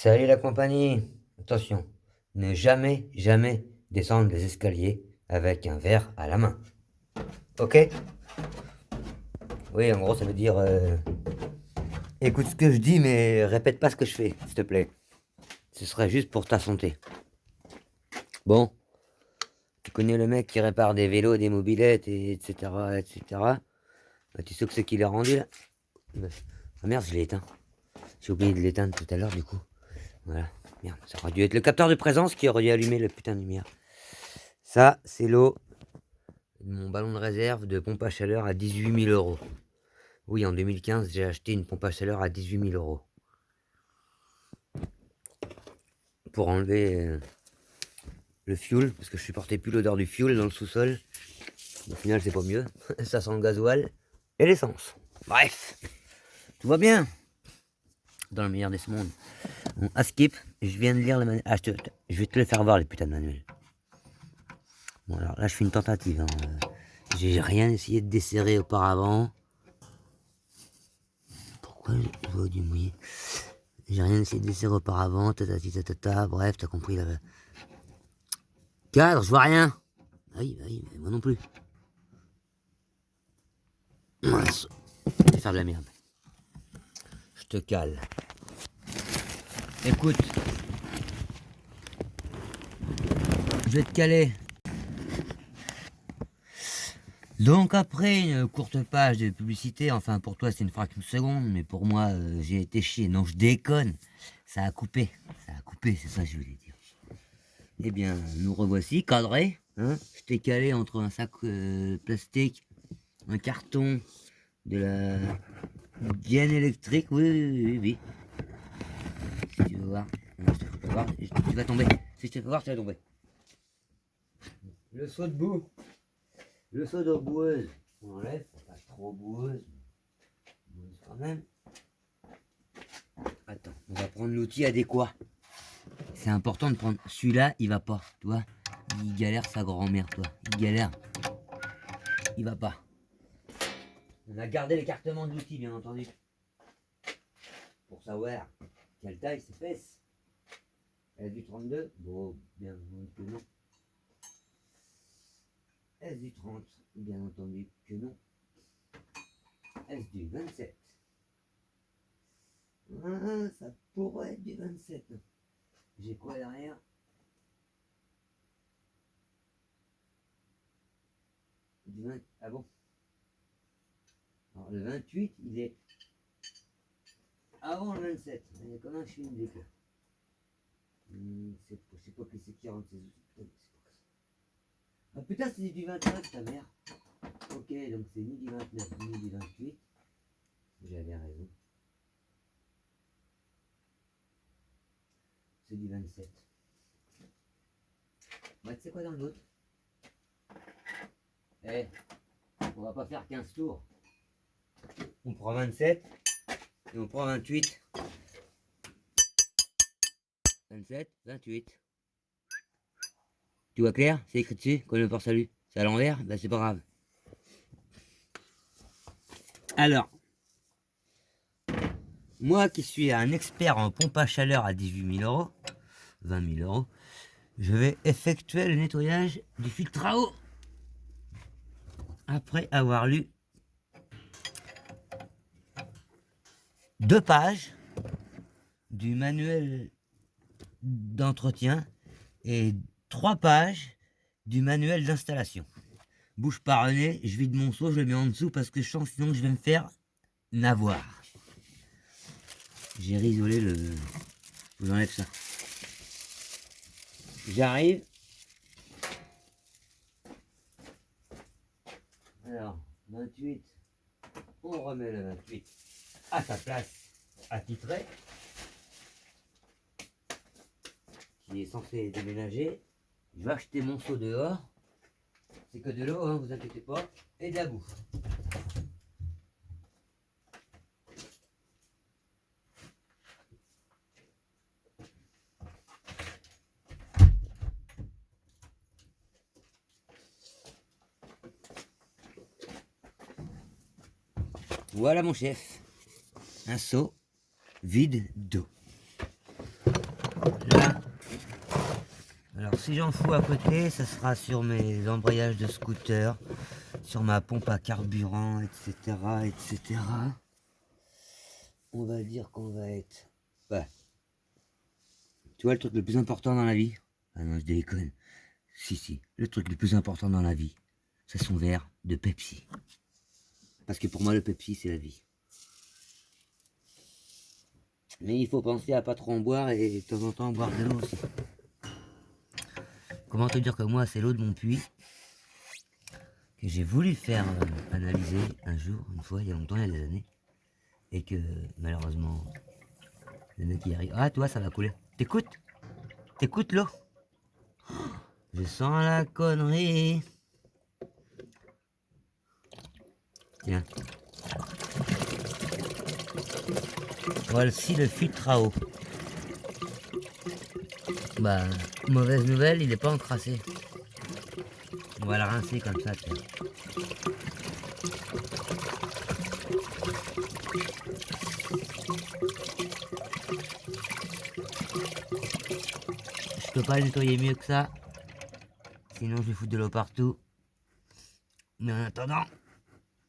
Salut la compagnie. Attention, ne jamais, jamais descendre les escaliers avec un verre à la main. Ok? Oui, en gros, ça veut dire écoute ce que je dis, mais répète pas ce que je fais, s'il te plaît. Ce serait juste pour ta santé. Bon, tu connais le mec qui répare des vélos, des mobylettes, etc., etc. Bah, tu sais que c'est qui l'a rendu là? Ah merde, je l'ai éteint. J'ai oublié de l'éteindre tout à l'heure, du coup. Voilà. Merde, ça aurait dû être le capteur de présence qui aurait dû allumer le putain de lumière. Ça, c'est l'eau de mon ballon de réserve de pompe à chaleur à 18 000 euros. Oui, en 2015, j'ai acheté une pompe à chaleur à 18 000 euros. Pour enlever le fioul, parce que je supportais plus l'odeur du fioul dans le sous-sol. Au final, c'est pas mieux. Ça sent le gasoil et l'essence. Bref, tout va bien dans le meilleur des mondes. Bon, à skip, je viens de lire le manuel. Ah, je vais te le faire voir, les putains de manuels. Bon, alors là, je fais une tentative. Hein. J'ai rien essayé de desserrer auparavant. Pourquoi je vois du mouillé? J'ai rien essayé de desserrer auparavant. Bref, t'as compris là. Cadre, je vois rien. Oui, mais moi non plus. Je vais faire de la merde. Je te cale. Écoute, je vais te caler. Donc après une courte page de publicité, enfin pour toi c'est une fraction de seconde, mais pour moi j'ai été chier. Non, je déconne. Ça a coupé, c'est ça que je voulais dire. Eh bien, nous revoici cadrés. Hein, je t'ai calé entre un sac plastique, un carton, de la gaine électrique. Oui. Si tu veux voir, non, je te fais pas voir. Tu vas tomber. Si je te fais voir, tu vas tomber. Le saut de boue. Le seau d'eau boueuse, on enlève, pas trop boueuse, boueuse quand même. Attends, on va prendre l'outil adéquat. C'est important de prendre celui-là, il va pas, tu vois. Il galère sa grand-mère, toi. Il galère. Il va pas. On a gardé l'écartement de l'outil, bien entendu. Pour savoir quelle taille c'est fesse. Elle est du 32, bon, bien entendu que non. Est-ce du 30? Bien entendu que non. Est-ce du 27? Ah, ça pourrait être du 27. J'ai quoi derrière? Du 20... Ah bon? Alors le 28, il est avant le 27. Il y a comme un film d'éclat. Je sais pas que c'est qui rentre ces outils. Ah putain, c'est du 29, ta mère. Ok, donc c'est ni du 29, ni du 28. J'avais raison. C'est du 27. Bah, tu sais quoi dans l'autre? Eh, on va pas faire 15 tours. On prend 27 et on prend 28. 27, 28. Tu vois clair? C'est écrit dessus, comme le port-salut. C'est à l'envers? Bah c'est pas grave. Alors, moi qui suis un expert en pompe à chaleur à 18 000 euros, 20 000 euros, je vais effectuer le nettoyage du filtre à eau. Après avoir lu 2 pages du manuel d'entretien et 3 pages du manuel d'installation. Bouge pas René, je vide mon seau, je le mets en dessous parce que je sens sinon que je vais me faire navoir. J'ai risolé le... Je vous enlève ça. J'arrive. Alors, 28. On remet le 28 à sa place attitrée. Qui est censé déménager. Je vais acheter mon seau dehors. C'est que de l'eau, hein, vous inquiétez pas. Et de la bouffe. Voilà mon chef. Un seau vide d'eau. là. Alors si j'en fous à côté, ça sera sur mes embrayages de scooter, sur ma pompe à carburant, etc., etc. On va dire qu'on va être... Ouais. Tu vois le truc le plus important dans la vie? Ah non, je déconne. Si, le truc le plus important dans la vie, c'est son verre de Pepsi. Parce que pour moi, le Pepsi, c'est la vie. Mais il faut penser à pas trop en boire et de temps en temps boire de l'eau aussi. Comment te dire que moi, c'est l'eau de mon puits que j'ai voulu faire analyser un jour, une fois, il y a longtemps, il y a des années. Et que malheureusement, le mec y arrive. Ah, toi, ça va couler. T'écoutes? T'écoutes l'eau? Je sens la connerie. Tiens. Voici le filtre à eau. Bah, mauvaise nouvelle, il est pas encrassé. On va le rincer comme ça, tiens. Je peux pas le nettoyer mieux que ça. Sinon, je vais foutre de l'eau partout. Mais en attendant,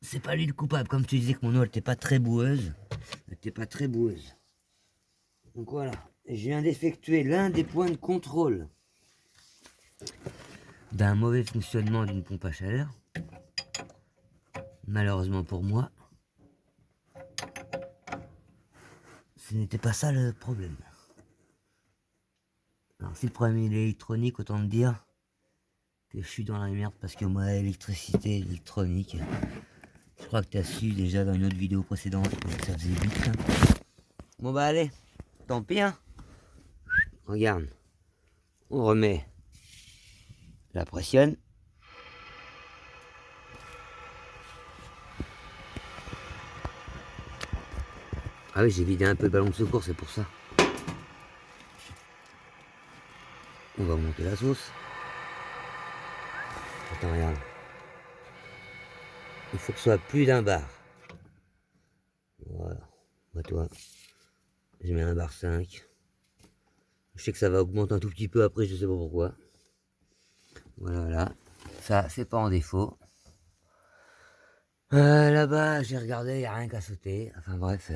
c'est pas lui le coupable. Comme tu disais que mon eau, elle était pas très boueuse. Elle était pas très boueuse. Donc voilà. Je viens d'effectuer l'un des points de contrôle d'un mauvais fonctionnement d'une pompe à chaleur. Malheureusement pour moi, ce n'était pas ça le problème. Alors si le problème est électronique, autant te dire que je suis dans la merde parce que moi, électricité, électronique, je crois que tu as su déjà dans une autre vidéo précédente que ça faisait vite. Bon bah allez, tant pis hein. Regarde, on remet la pressionne. Ah oui, j'ai vidé un peu le ballon de secours, c'est pour ça. On va monter la sauce. Attends, regarde. Il faut que ce soit plus d'un bar. Voilà. Bah toi, je mets un bar 5. Je sais que ça va augmenter un tout petit peu après, je sais pas pourquoi. Voilà. Ça, c'est pas en défaut. Là-bas, j'ai regardé, il n'y a rien qu'à sauter. Enfin bref,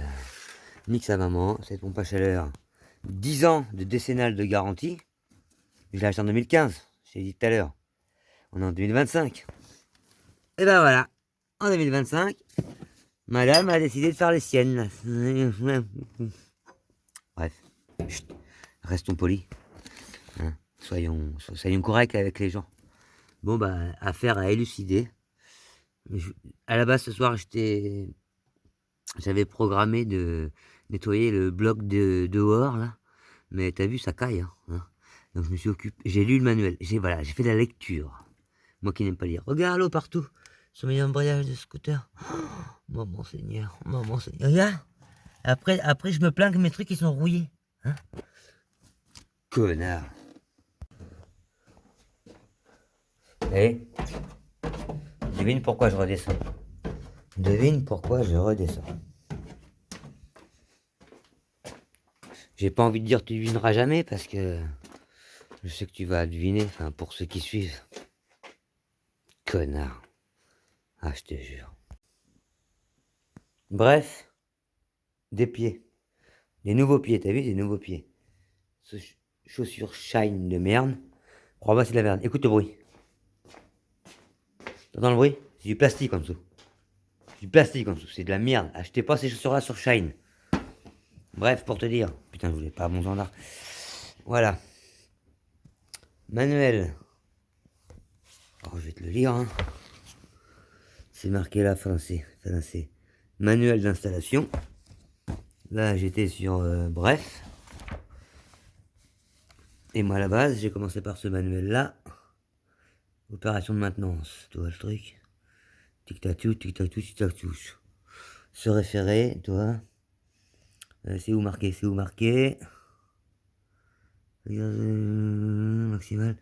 nique sa maman, cette pompe à chaleur. 10 ans de décennale de garantie. Je l'ai acheté en 2015, je t'ai dit tout à l'heure. On est en 2025. Et ben voilà, en 2025, madame a décidé de faire les siennes. Bref, chut, restons polis. Hein, soyons corrects avec les gens. Bon bah, affaire à élucider. À la base, ce soir, j'avais programmé de nettoyer le bloc de dehors, là. Mais t'as vu, ça caille. Hein. Donc je me suis occupé, j'ai lu le manuel. J'ai fait de la lecture. Moi qui n'aime pas lire. Regarde l'eau partout. Sur mes embrayages de scooter. Oh, maman Seigneur. Regarde. Après, je me plains que mes trucs, ils sont rouillés. Hein, connard. Et devine pourquoi je redescends. J'ai pas envie de dire tu devineras jamais parce que je sais que tu vas deviner, enfin pour ceux qui suivent. Connard. Ah, je te jure. Bref, des pieds. Des nouveaux pieds, t'as vu, des nouveaux pieds. Chaussures Shine de merde. Crois-moi, c'est de la merde. Écoute le bruit. T'entends le bruit? C'est du plastique en dessous. C'est de la merde. Achetez pas ces chaussures-là sur Shine. Bref, pour te dire. Putain, je voulais pas mon standard. Voilà. Manuel. Oh, je vais te le lire. Hein. C'est marqué là, français. Manuel d'installation. Là, j'étais sur bref. Et moi, à la base, j'ai commencé par ce manuel-là. Opération de maintenance. Tu vois le truc? Tic-tac-tout. Se référer, toi. C'est où marqué? Maximal.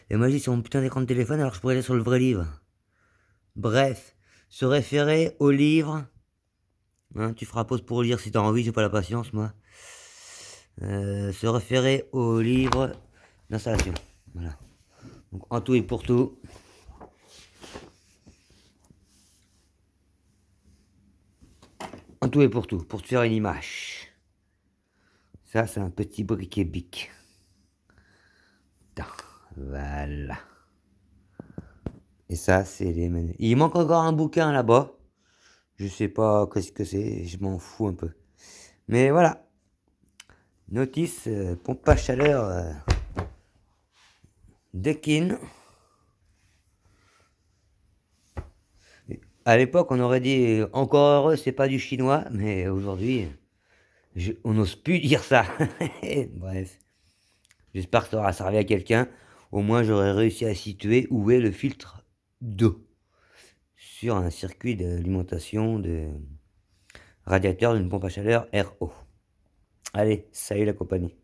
Et moi, j'ai sur mon putain d'écran de téléphone, alors je pourrais aller sur le vrai livre. Bref, se référer au livre. Hein, tu feras pause pour lire si t'as envie, j'ai pas la patience, moi. se référer au livre d'installation. Voilà. Donc en tout et pour tout, pour te faire une image. Ça, c'est un petit briquet bic. Voilà. Et ça, c'est les menus. Il manque encore un bouquin là-bas. Je sais pas qu'est-ce que c'est, je m'en fous un peu. Mais voilà. Notice, pompe à chaleur Dekin. À l'époque, on aurait dit encore heureux, c'est pas du chinois, mais aujourd'hui, on n'ose plus dire ça. Bref, j'espère que ça aura servi à quelqu'un. Au moins, j'aurais réussi à situer où est le filtre d'eau sur un circuit d'alimentation de radiateur d'une pompe à chaleur RO. Allez, salut la compagnie.